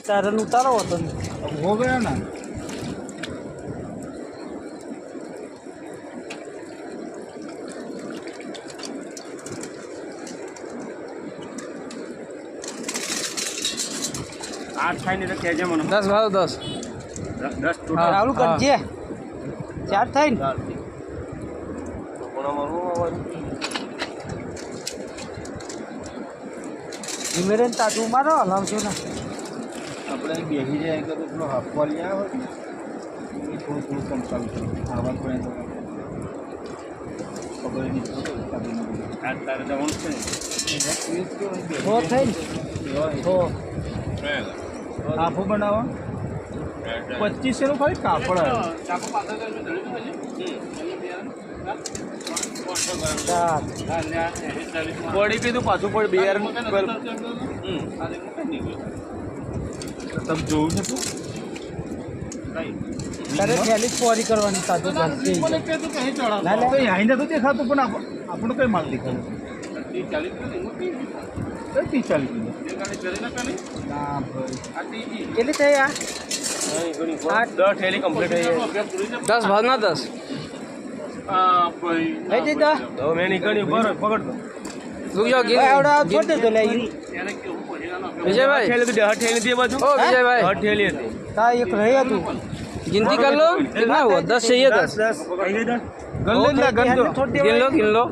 તારે ઉતારો હતો ને हो गया ना આઠ થાય ને તો કહેજે મને 10 ભાવ 10 10 ટોટલ રાहुल કરજે 4 થાય ને ધીમેરેન તાતું મારો હલાવજો ને આપણે બેસી જાય કે પેલો હાફવા લઈ આવે એ થોડું કમ ચાલુ કરે આવા પણ ખબર નહીં આ તારે જવાનું છે હો થઈ હો હાફો બનાવો 25 નું ખાલી કાપડ આવે ચાકો પાછળ પડી કીધું પાછું પડી બિયાર તમે જોયું ને તું તારે થેલી પોરી કરવાની તાતો જલ્દી મને કે તું કहीं ચડાવ ના, ના. કઈ આઈને તો દેખાતું પણ આપણને કઈ માલ દેખાતું 30-40 કિલો ના ભાઈ કેટલી થઈ આ 10 થેલી કમ્પ્લીટ થઈ 10 ભાવ ના 10 થઈ દીધા હવે મેં નીકળી ઉપર પકડ તું આવડા છોડ દે તો લે વિજયભાઈ થેલી 10 થેલી દે બાજુ ઓ વિજયભાઈ 10 થેલી હતી તા એક રહી હતું गिनती कर लो कितना हुआ 10 चाहिए 10 10 ગણ લે ગણ દો गिन लो